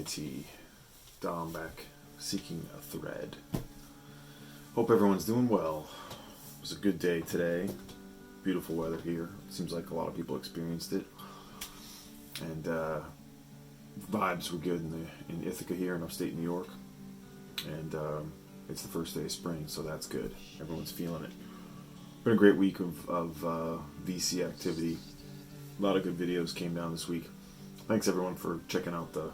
TNT. Dom back seeking a thread. Hope everyone's doing well. It was a good day today. Beautiful weather here. It seems like a lot of people experienced it. And vibes were good in Ithaca here in upstate New York. And it's the first day of spring, so that's good. Everyone's feeling it. Been a great week of VC activity. A lot of good videos came down this week. Thanks everyone for checking out the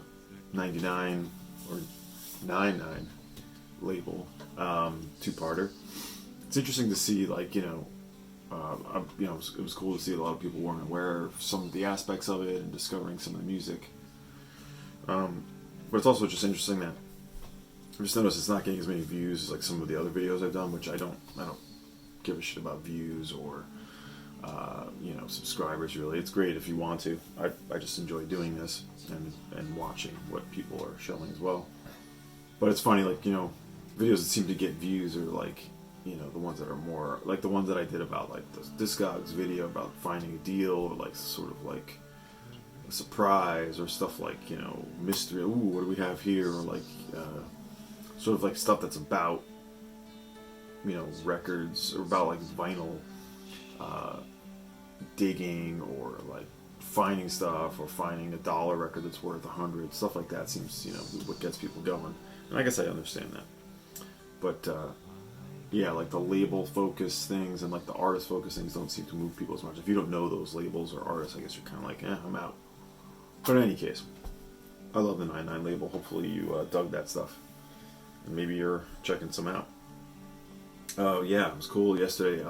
99 or 99 label two-parter. It's interesting to see, like, it was cool to see a lot of people weren't aware of some of the aspects of it and discovering some of the music. But it's also just interesting that I just noticed it's not getting as many views as like some of the other videos I've done, which I don't give a shit about views or subscribers really. It's great if you want to. I just enjoy doing this and watching what people are showing as well. But it's funny, like, videos that seem to get views are like, the ones that are more like the ones that I did about like the Discogs video about finding a deal, or like sort of like a surprise, or stuff like, mystery, ooh, what do we have here, or like sort of like stuff that's about records, or about like vinyl digging, or like finding stuff, or finding $1 record that's worth 100, stuff like that seems what gets people going. And I guess I understand that, but yeah, like the label focus things and like the artist focus things don't seem to move people as much. If you don't know those labels or artists, I guess you're kind of like, I'm out. But in any case, I love the 99 label. Hopefully you dug that stuff, and maybe you're checking some out. Oh yeah, it was cool yesterday.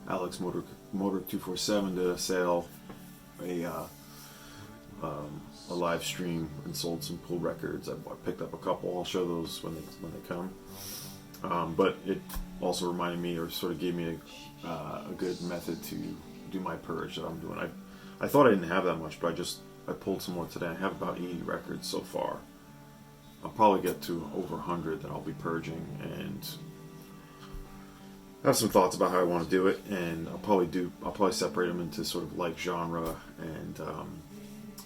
Alex Motor 247 did a sale, a live stream, and sold some cool records. I picked up a couple. I'll show those when they come. But it also reminded me, or sort of gave me a good method to do my purge that I'm doing. I thought I didn't have that much, but I pulled some more today. I have about 80 records so far. I'll probably get to over 100 that I'll be purging, and I have some thoughts about how I want to do it. And I'll probably separate them into sort of like genre, and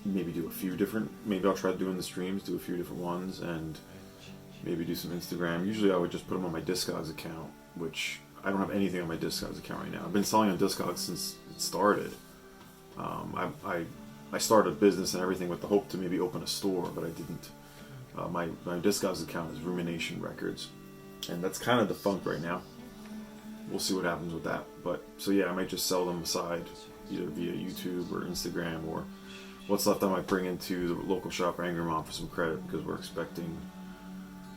maybe do a few different. Maybe I'll try doing the streams, do a few different ones, and maybe do some Instagram. Usually I would just put them on my Discogs account, which I don't have anything on my Discogs account right now. I've been selling on Discogs since it started. I started a business and everything with the hope to maybe open a store, but I didn't. My Discogs account is Rumination Records, and that's kind of defunct right now. We'll see what happens with that. But so yeah, I might just sell them aside, either via YouTube or Instagram, or what's left I might bring into the local shop, Erdmann, for some credit, because we're expecting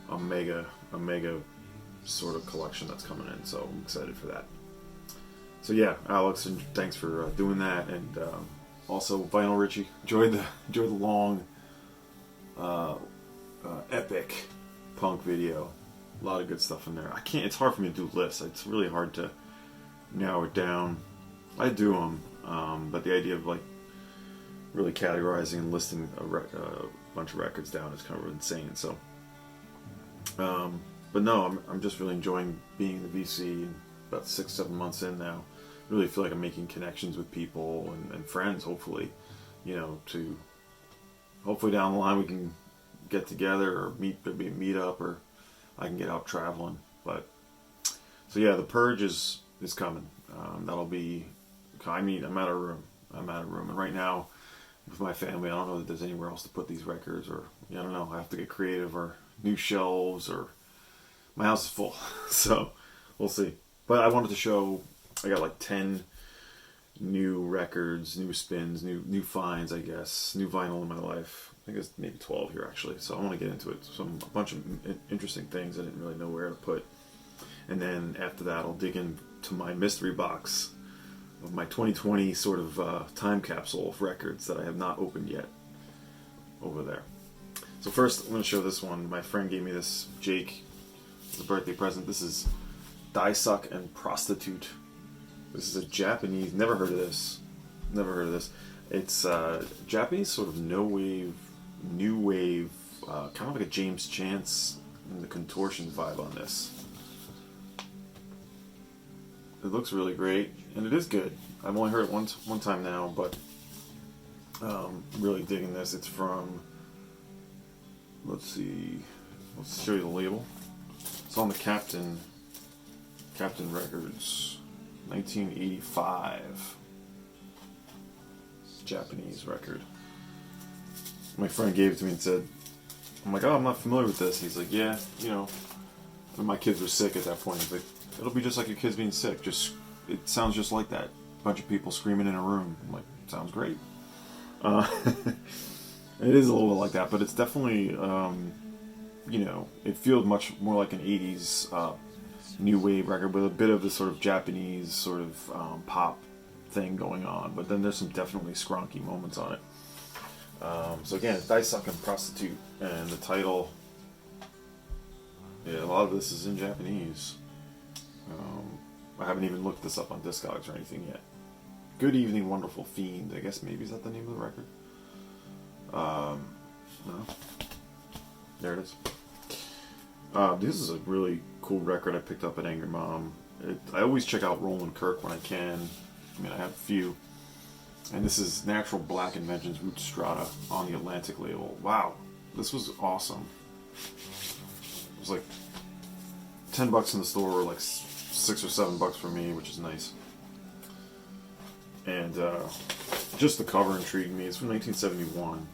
a mega sort of collection that's coming in, so I'm excited for that. So yeah, Alex, and thanks for doing that, and also Vinyl Richie, enjoyed the long epic punk video. A lot of good stuff in there. It's hard for me to do lists. It's really hard to narrow it down. I do them, but the idea of like really categorizing and listing a bunch of records down is kind of insane. So but no, I'm just really enjoying being in the VC. About 6-7 months in now, I really feel like I'm making connections with people and friends. Hopefully, to hopefully down the line we can get together, or maybe a meet up, or I can get out traveling. But so yeah, the purge is coming. That'll be. I'm out of room. And right now, with my family, I don't know that there's anywhere else to put these records, or I don't know. I have to get creative, or new shelves, or my house is full. So we'll see. But I wanted to show. I got like 10 new records, new spins, new finds, I guess, new vinyl in my life. I think it's maybe 12 here actually. So I want to get into it. A bunch of interesting things I didn't really know where to put. And then after that, I'll dig into my mystery box of my 2020 sort of time capsule of records that I have not opened yet over there. So first, I'm going to show this one. My friend gave me this, Jake, as a birthday present. This is Daisuck and Prostitute. This is a Japanese, never heard of this. It's Japanese sort of new wave, kind of like a James Chance and the Contortion vibe on this. It looks really great, and it is good. I've only heard it one time now, but really digging this. It's from let's see. Let's show you the label. It's on the Captain Records, 1985. Japanese record. My friend gave it to me and said, I'm like, oh, I'm not familiar with this. He's like, yeah, you know, when my kids were sick at that point, he's like, it'll be just like your kids being sick. Just, it sounds just like that. Bunch of people screaming in a room. I'm like, sounds great. It is a little bit like that, but it's definitely, you know, it feels much more like an 80s new wave record with a bit of the sort of Japanese sort of pop thing going on. But then there's some definitely skronky moments on it. So again, it's Daisuck and Prostitute, and the title, yeah, a lot of this is in Japanese. I haven't even looked this up on Discogs or anything yet. Good Evening, Wonderful Fiend, I guess maybe is that the name of the record? No. There it is. This is a really cool record I picked up at Angry Mom. I always check out Roland Kirk when I can. I mean, I have a few. And this is Natural Black Inventions Root Strata on the Atlantic label. Wow, this was awesome. It was like $10 in the store, or like $6 or $7 for me, which is nice. And just the cover intrigued me. It's from 1971,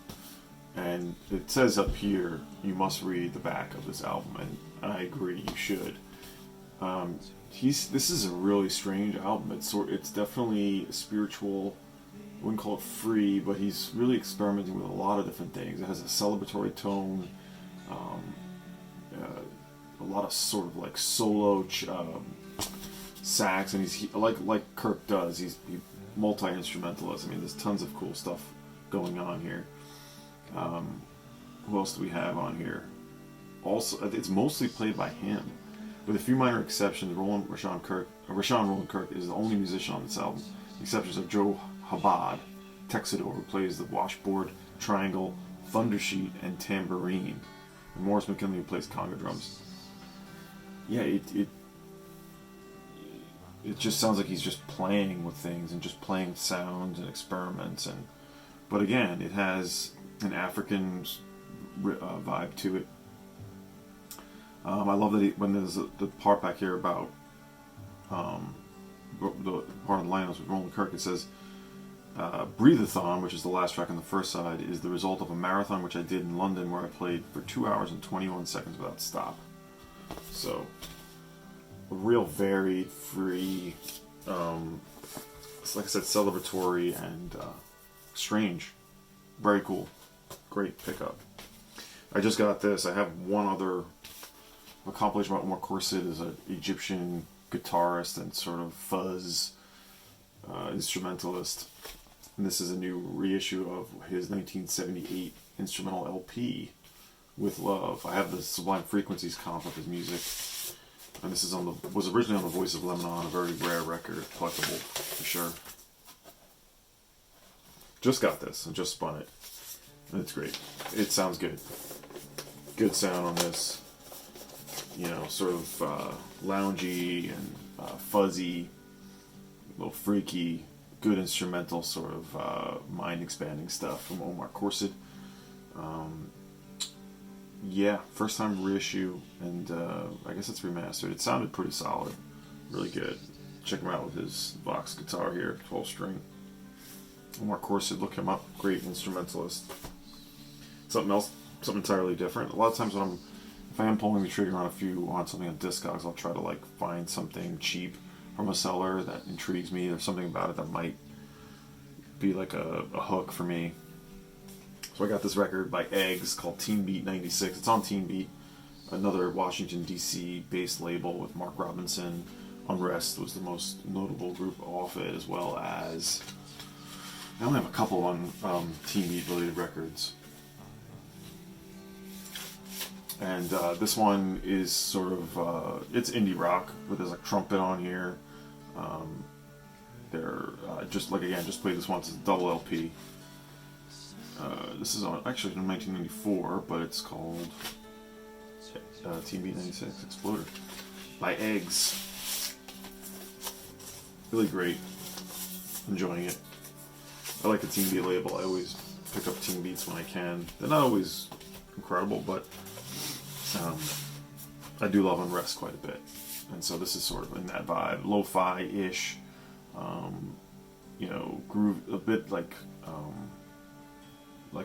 and it says up here you must read the back of this album, and I agree, you should. This is a really strange album. It's definitely spiritual. I wouldn't call it free, but he's really experimenting with a lot of different things. It has a celebratory tone, a lot of sort of like solo sax, and he's like Kirk does. He's multi-instrumentalist. I mean, there's tons of cool stuff going on here. Who else do we have on here? Also, it's mostly played by him, with a few minor exceptions. Rahsaan Roland Kirk is the only musician on this album. The exceptions are Joe Habad, Texador, who plays the washboard, triangle, thundersheet, and tambourine. And Morris McKinley, who plays conga drums. Yeah, it just sounds like he's just playing with things and just playing with sounds and experiments. But again, it has an African vibe to it. I love that when there's the part back here about the part of the line with Roland Kirk, it says, Breathathon, which is the last track on the first side, is the result of a marathon which I did in London where I played for 2 hours and 21 seconds without stop. So, a real varied, free, like I said, celebratory and strange. Very cool. Great pickup. I just got this. I have one other accomplishment about Omar Khorshid is an Egyptian guitarist and sort of fuzz instrumentalist. And this is a new reissue of his 1978 instrumental LP, With Love. I have the Sublime Frequencies comp of his music. And this is was originally on the Voice of Lebanon, a very rare record, collectible for sure. Just got this and just spun it. And it's great. It sounds good. Good sound on this. You know, sort of loungy and fuzzy, a little freaky, good instrumental sort of mind-expanding stuff from Omar Khorshid. Yeah, first time reissue, and I guess it's remastered. It sounded pretty solid, really good. Check him out with his Vox guitar here, 12-string. Omar Khorshid, look him up. Great instrumentalist. Something else, something entirely different. A lot of times if I am pulling the trigger on something on Discogs, I'll try to like find something cheap from a seller that intrigues me. There's something about it that might be like a hook for me. So I got this record by Eggs called Teenbeat 96. It's on Teenbeat, another Washington, D.C. based label with Mark Robinson. Unrest was the most notable group off it, as well as I only have a couple on Teenbeat related records. And this one is sort of, it's indie rock, but there's a trumpet on here. They're just played this once. It's a double LP. This is actually from 1994, but it's called Teenbeat 96 Exploder by Eggs. Really great. Enjoying it. I like the Teenbeat label. I always pick up Teenbeats when I can. They're not always incredible, but I do love Unrest quite a bit. And so this is sort of in that vibe, lo-fi-ish, you know, groove, a bit like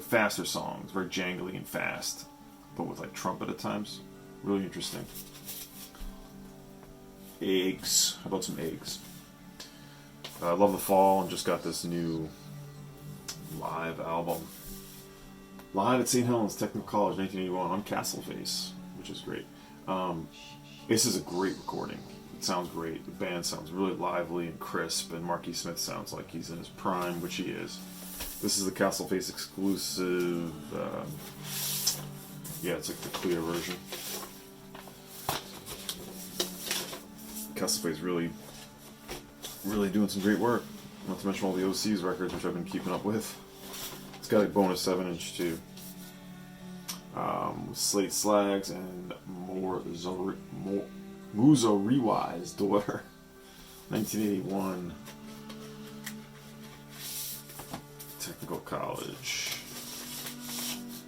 faster songs, very jangly and fast, but with like trumpet at times. Really interesting. Eggs. How about some eggs? I love the fall and just got this new live album. Live at St. Helens Technical College, 1981, on Castle Face, which is great. This is a great recording. It sounds great. The band sounds really lively and crisp, and Marky Smith sounds like he's in his prime, which he is. This is the Castle Face exclusive. Yeah, it's like the clear version. Castle Face really doing some great work. Not to mention all the OC's records, which I've been keeping up with. It's got a bonus 7-inch too. With Slate Slags and Muzoriwai's Daughter, 1981. Technical College.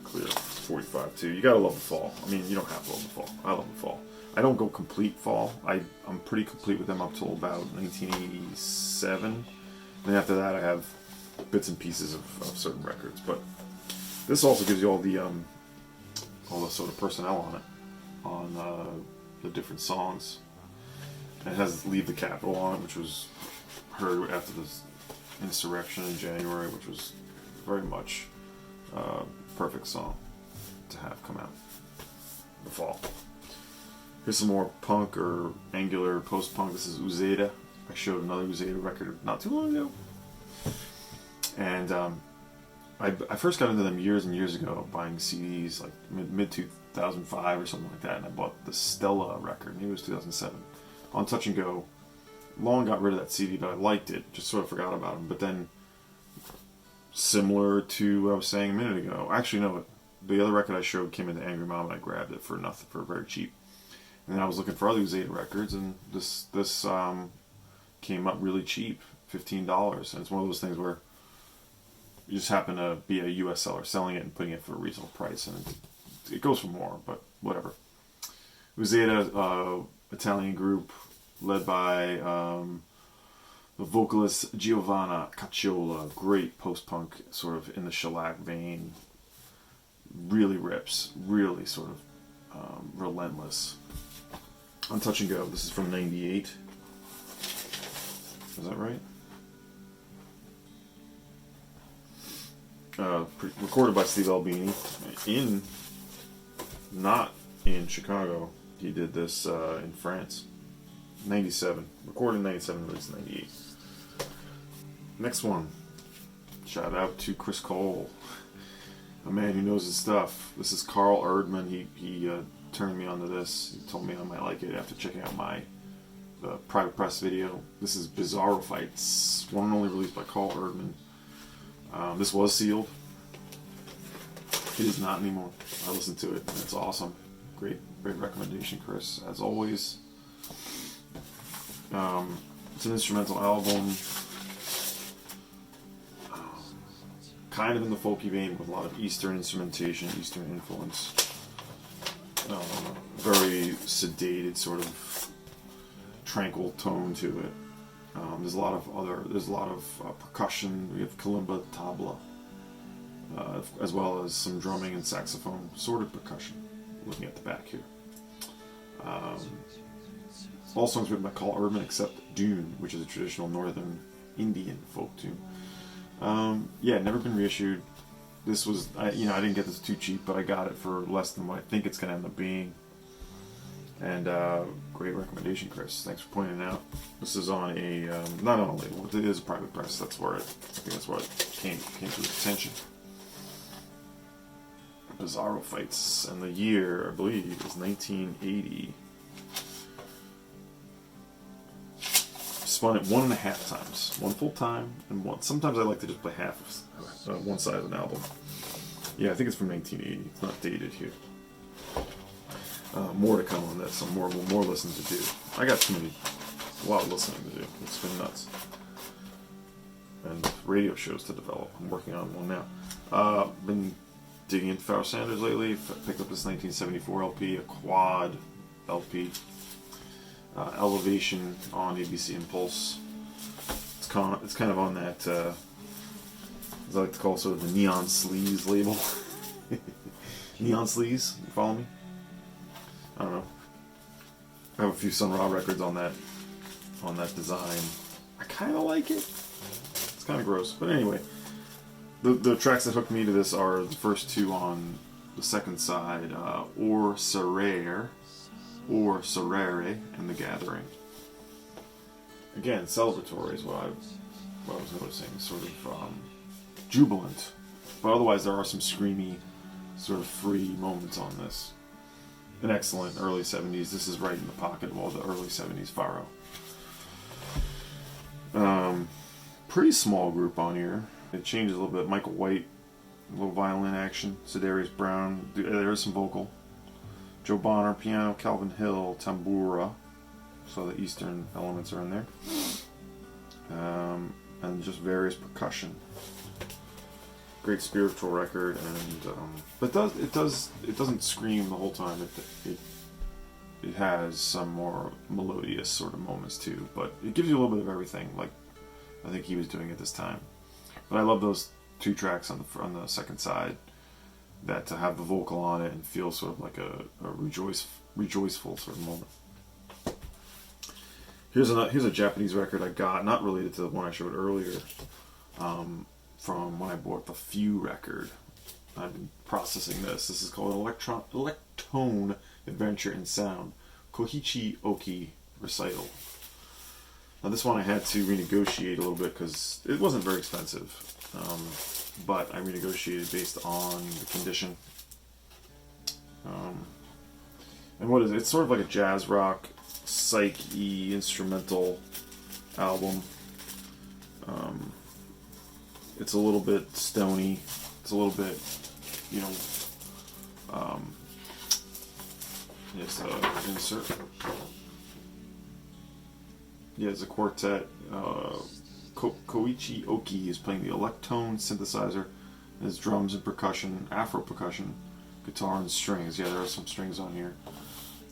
Clear 45 too. You gotta love the fall. I mean, you don't have to love the fall. I love the fall. I don't go complete fall. I'm pretty complete with them up till about 1987. And after that, I have bits and pieces of certain records. But this also gives you all the sort of personnel on it, on the different songs. And it has Leave the Capital on it, which was heard after the insurrection in January, which was very much a perfect song to have come out in the fall. Here's some more punk or angular post-punk. This is Uzeda. I showed another Uzeda record not too long ago. And I first got into them years and years ago, buying CDs, like mid-2005 or something like that, and I bought the Stella record, maybe it was 2007, on Touch and Go. Long got rid of that CD, but I liked it, just sort of forgot about them. But then, similar to what I was saying a minute ago, actually no, the other record I showed came into Angry Mom and I grabbed it for nothing, for very cheap. And then I was looking for other Uzeda records, and this came up really cheap, $15. And it's one of those things where you just happen to be a U.S. seller selling it and putting it for a reasonable price, and it goes for more, but whatever. Uzeda, Italian group led by the vocalist Giovanna Cacciola, great post-punk, sort of in the shellac vein, really rips, really sort of relentless. On Touch and Go, this is from '98. Is that right? Recorded by Steve Albini not in Chicago. He did this in France. 97. Recorded in 97, released in 98. Next one. Shout out to Chris Cole, a man who knows his stuff. This is Carl Erdmann. He turned me onto this. He told me I might like it after checking out my private press video. This is Bizzarrophytes, one and only released by Carl Erdmann. This was sealed. It is not anymore. I listened to it, and it's awesome. Great recommendation, Chris, as always. It's an instrumental album, kind of in the folky vein with a lot of Eastern instrumentation, Eastern influence. Very sedated, sort of tranquil tone to it. There's a lot of percussion. We have kalimba, tabla, as well as some drumming and saxophone, sort of percussion. Looking at the back here. All songs written by Carl Erdmann except Dune, which is a traditional northern Indian folk tune. Yeah, never been reissued. This was, I didn't get this too cheap, but I got it for less than what I think it's going to end up being. And great recommendation, Chris. Thanks for pointing it out. This is on a not on a label. It is a private press. I think that's what came to his attention. Bizzarrophytes, and the year, I believe, is 1980. Spun it 1.5 times, one full time and one. Sometimes I like to just play half of one side of an album. Yeah, I think it's from 1980. It's not dated here. More to come on this. Some more listening to do. I got a lot of listening to do. It's been nuts. And radio shows to develop. I'm working on one now. Been digging into Pharoah Sanders lately. Picked up this 1974 LP, a quad LP. Elevation on ABC Impulse. It's kind of on that, as I like to call sort of the Neon Sleaze label. Neon Sleaze, you follow me? I don't know. I have a few Sun Ra records on that design. I kind of like it. It's kind of gross, but anyway, the tracks that hooked me to this are the first two on the second side, Or Serere, and The Gathering. Again, celebratory is what I was noticing, sort of jubilant, but otherwise there are some screamy, sort of free moments on this. An excellent early 70s. This is right in the pocket of all the early 70s Pharoah. Pretty small group on here. It changes a little bit. Michael White, a little violin action. Cedarius Brown, there's some vocal. Joe Bonner, piano. Calvin Hill, tambura. So the Eastern elements are in there. And just various percussion. Great spiritual record, and but it doesn't scream the whole time. It has some more melodious sort of moments too, but it gives you a little bit of everything, like I think he was doing at this time. But I love those two tracks on the second side, that to have the vocal on it and feel sort of like a rejoiceful sort of moment. Here's a Japanese record I got, not related to the one I showed earlier. From when I bought the Few record. I've been processing this. This is called Electone Adventure in Sound. Kohichi Oki Recital. Now this one I had to renegotiate a little bit because it wasn't very expensive. But I renegotiated based on the condition. And what is it? It's sort of like a jazz rock, psych-y instrumental album. It's a little bit stony. It's a little bit, insert. Yeah, it's a quartet. Koichi Oki is playing the Electone synthesizer, and his drums and percussion, Afro percussion, guitar and strings. Yeah, there are some strings on here.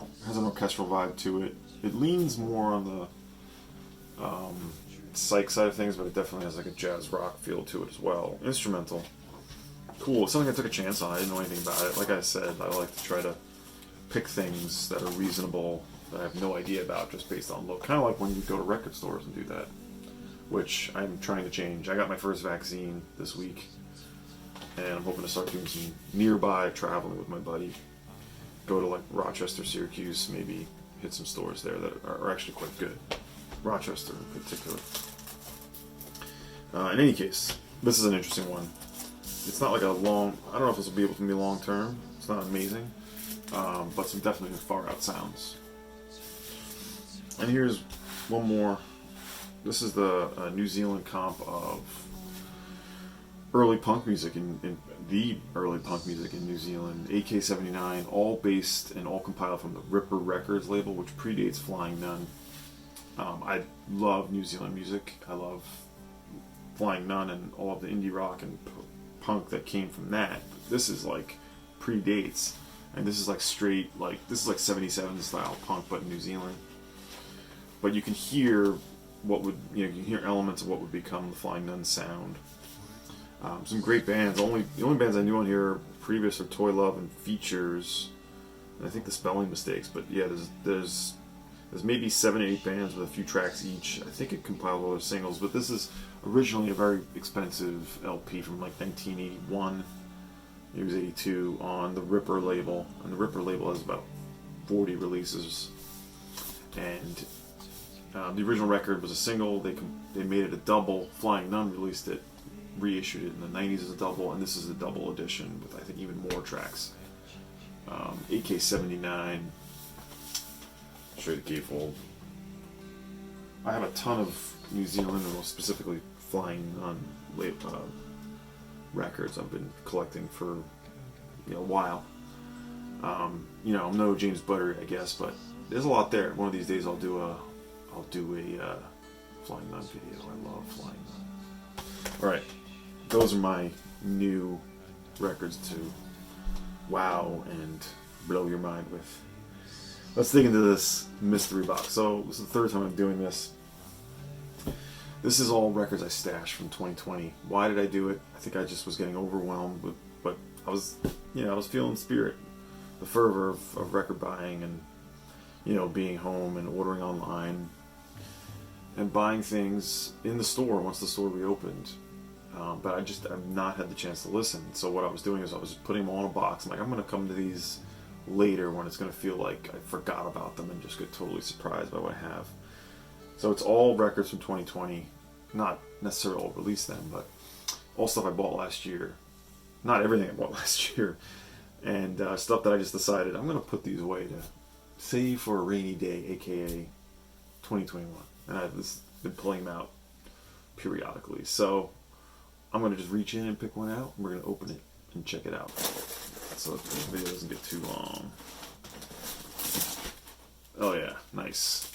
It has an orchestral vibe to it. It leans more on the psych side of things, but it definitely has like a jazz rock feel to it as well. Instrumental. Cool. It's something I took a chance on. I didn't know anything about it. Like I said, I like to try to pick things that are reasonable that I have no idea about just based on look. Kind of like when you go to record stores and do that, which I'm trying to change. I got my first vaccine this week, and I'm hoping to start doing some nearby traveling with my buddy. Go to like Rochester, Syracuse, maybe hit some stores there that are actually quite good. Rochester in particular. In any case, this is an interesting one. It's not like a long, I don't know if this will be able to be long term. It's not amazing, but some definitely far out sounds. And here's one more. This is the New Zealand comp of early punk music in the early punk music in New Zealand. AK-79, all based and all compiled from the Ripper Records label, which predates Flying Nun. I love New Zealand music. I love Flying Nun and all of the indie rock and punk that came from that. This is like predates, and this is like straight, like this is like 77 style punk, but in New Zealand. But you can hear what would, you can hear elements of what would become the Flying Nun sound. Some great bands. The only bands I knew on here previous are Toy Love and Features, and I think the spelling mistakes. But yeah, there's maybe 7 or 8 bands with a few tracks each. I think it compiled all their singles, but this is originally a very expensive LP from like 1981. It was 82 on the Ripper label, and the Ripper label has about 40 releases. And the original record was a single. They made it a double. Flying Nun released it, reissued it in the 90s as a double, and this is a double edition with I think even more tracks. AK-79. Show you the gatefold. I have a ton of New Zealand, and most specifically Flying Nun records I've been collecting for a while. I'm no James Buttery, I guess, but there's a lot there. One of these days I'll do a Flying Nun video. I love Flying Nun. Alright, those are my new records to wow and blow your mind with. Let's dig into this mystery box. So this is the third time I'm doing this. This is all records I stashed from 2020. Why did I do it? I think I just was getting overwhelmed with, but I was feeling the spirit, the fervor of record buying, and being home and ordering online and buying things in the store once the store reopened. But I've not had the chance to listen. So what I was doing is I was just putting them all in a box. I'm like, I'm going to come to these later when it's going to feel like I forgot about them and just get totally surprised by what I have. So it's all records from 2020. Not necessarily all released then, but all stuff I bought last year. Not everything I bought last year. And stuff that I just decided I'm going to put these away to save for a rainy day, aka 2021. And I've just been pulling them out periodically. So I'm going to just reach in and pick one out, and we're going to open it and check it out. So the video doesn't get too long. Oh yeah, nice.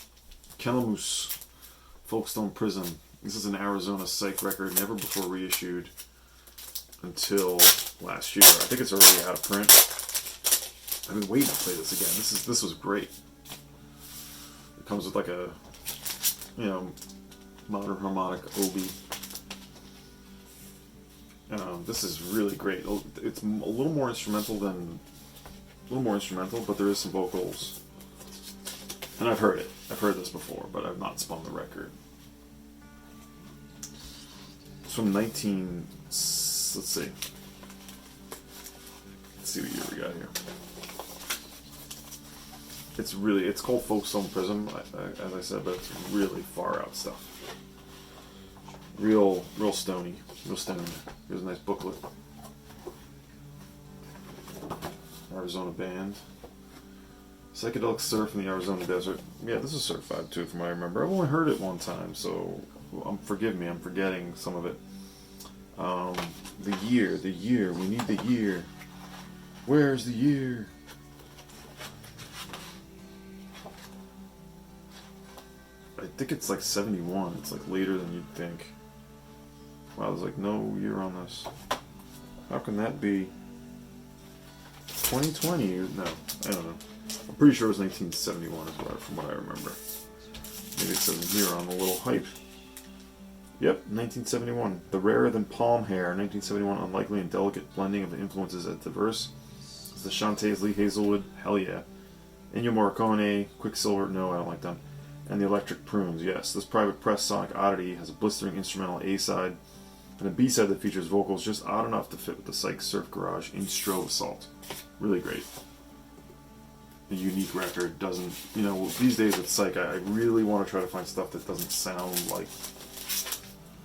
Calamus, Folkstone Prism. This is an Arizona psych record, never before reissued until last year. I think it's already out of print. I've been waiting to play this again. This was great. It comes with like a, modern harmonic obi. This is really great. It's a little more instrumental, but there is some vocals. And I've heard it. I've heard this before, but I've not spun the record. It's from let's see. Let's see what year we got here. It's called Folkstone Prism, as I said, but it's really far out stuff. Real stony. Real stoned. Here's a nice booklet. Arizona band. Psychedelic surf in the Arizona desert. Yeah, this is certified too, from what I remember. I've only heard it one time, so forgive me, I'm forgetting some of it. The year. We need the year. Where's the year? I think it's like 71. It's like later than you'd think. Wow, there's like no year on this. How can that be? 2020? No, I don't know. I'm pretty sure it was 1971 from what I remember. Maybe it says here on the little hype. Yep, 1971. The Rarer Than Palm Hair, 1971. Unlikely and delicate blending of influences as diverse as the Shantae's Lee Hazelwood. Hell yeah. Ennio Morricone, Quicksilver. No, I don't like them. And the Electric Prunes. Yes, this private press sonic oddity has a blistering instrumental A-side and a B-side that features vocals just odd enough to fit with the Psych Surf Garage Instro Assault. Really great. A unique record. Doesn't, these days with Psych, I really want to try to find stuff that doesn't sound like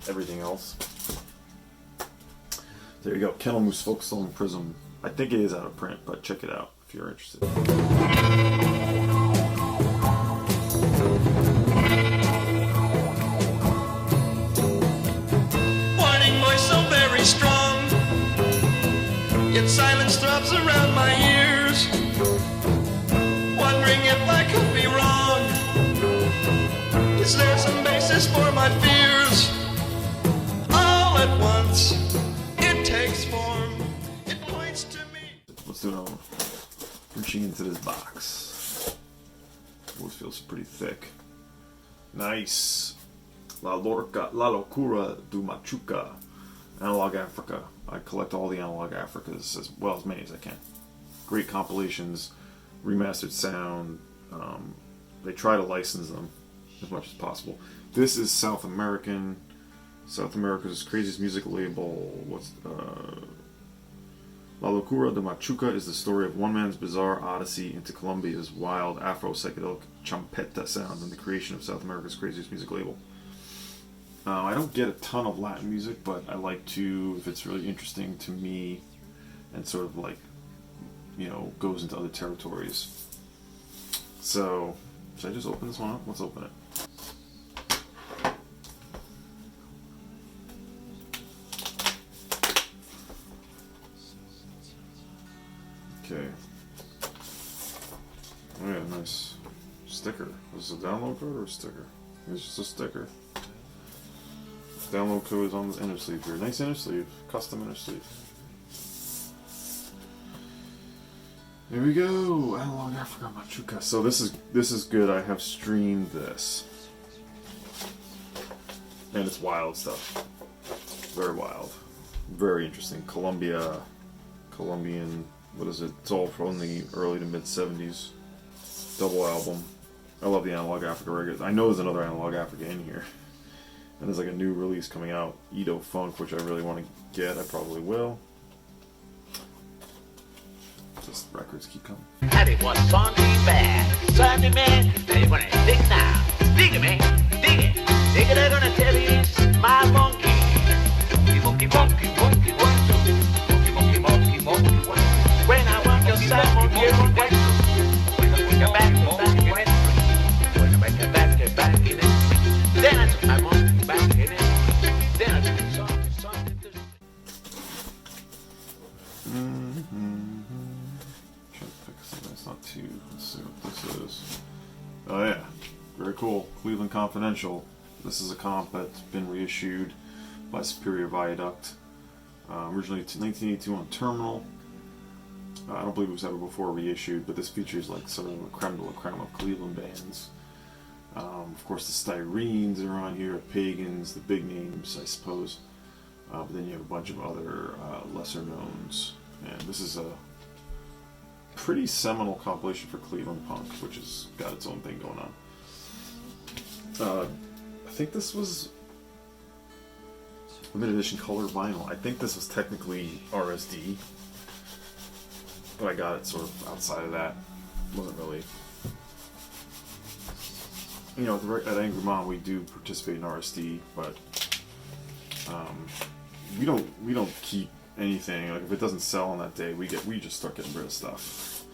everything else. There you go. Kennel Moose Folkstone Prism. I think it is out of print, but check it out if you're interested. Strong, yet silence throbs around my ears, wondering if I could be wrong. Is there some basis for my fears? All at once, it takes form, it points to me. Let's do another one. Reaching into this box. Always feels pretty thick. Nice. La Locura do Machuca. Analog Africa. I collect all the Analog Africas as well, as many as I can. Great compilations, remastered sound. They try to license them as much as possible. This is South American. South America's craziest music label. La Locura de Machuca is the story of one man's bizarre odyssey into Colombia's wild Afro-psychedelic champeta sound and the creation of South America's craziest music label. I don't get a ton of Latin music, but I like to, if it's really interesting to me and sort of like, goes into other territories. So, should I just open this one up? Let's open it. Okay. Oh yeah, nice sticker. Is this a download code or a sticker? It's just a sticker. Download code is on the inner sleeve here. Nice inner sleeve. Custom inner sleeve. Here we go. Analog Africa Machuca. So this is good. I have streamed this, and it's wild stuff. Very wild. Very interesting. Colombian. What is it? It's all from the early to mid '70s. Double album. I love the Analog Africa records. I know there's another Analog Africa in here. And there's like a new release coming out, Edo Funk, which I really want to get. I probably will. Just records keep coming. And it was Sunday bad. Sunday man, they wanna dig now. Dig it, man. Dig it. Dig it, they're gonna tell you it's my monkey. Monkey, monkey, monkey, monkey, monkey, monkey, monkey, monkey, monkey. When I want your son, monkey, monkey. When I put your back, back in it. When I make your back in it. Then I took my monkey back in it. Then I took something to... Trying to pick something that's not too... Let's see what this is. Oh yeah. Very cool. Cleveland Confidential. This is a comp that's been reissued by Superior Viaduct. Originally 1982 on Terminal. I don't believe it was ever before reissued, but this features like some of the creme de la creme of Cleveland bands. Of course, the Styrenes are on here, Pagans, the big names, I suppose. But then you have a bunch of other lesser knowns. And this is a pretty seminal compilation for Cleveland punk, which has got its own thing going on. I think this was limited edition color vinyl. I think this was technically RSD, but I got it sort of outside of that. Wasn't really, you know, at Angry Mom we do participate in RSD, but we don't keep anything. Like if it doesn't sell on that day, we just start getting rid of stuff.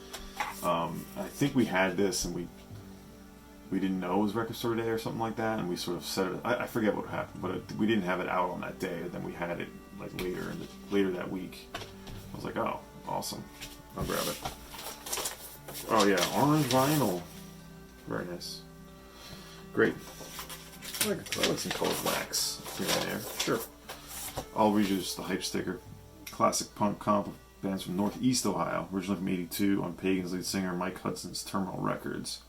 I think we had this and we didn't know it was Record Store Day or something like that, and we sort of set it. I forget what happened, but we didn't have it out on that day. And then we had it like later that week. I was like, oh, awesome! I'll grab it. Oh yeah, orange vinyl, very nice, great. I like some colored wax here and there. Sure. I'll read you just the hype sticker. Classic punk comp of bands from Northeast Ohio, originally from '82 on Pagan's lead singer Mike Hudson's Terminal Records.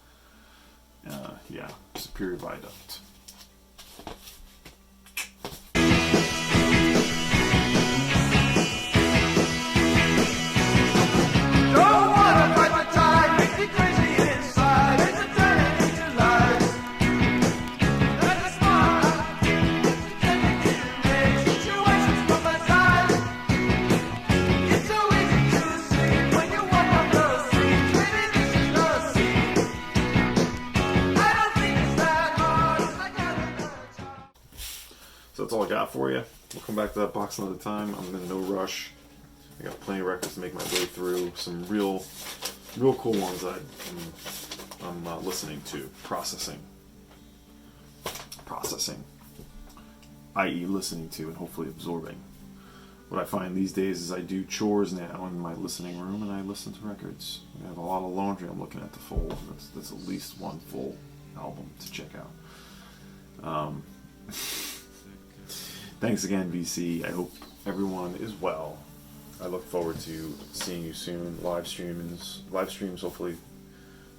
Yeah, Superior Viaduct. Don't wanna fight my time, makes me crazy inside. It's a turning into lies. There's a smile, pretending to make situations from my side. It's so easy to see when you walk on those streets. Maybe this is the scene. I don't think it's that hard. I got another time. So that's all I got for you. We'll come back to that box another time. I'm in no rush. I got plenty of records to make my way through. Some real cool ones that I'm listening to, processing, i.e. listening to and hopefully absorbing. What I find these days is I do chores now in my listening room and I listen to records. I have a lot of laundry I'm looking at to fold. That's at least one full album to check out. Thanks again, VC. I hope everyone is well. I look forward to seeing you soon. Live streams, hopefully,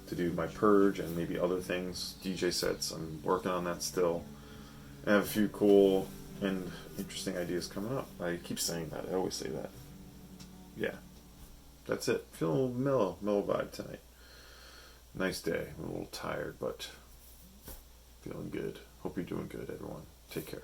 to do my purge and maybe other things. DJ sets, I'm working on that still. I have a few cool and interesting ideas coming up. I keep saying that. I always say that. Yeah. That's it. Feeling a little mellow vibe tonight. Nice day. I'm a little tired, but feeling good. Hope you're doing good, everyone. Take care.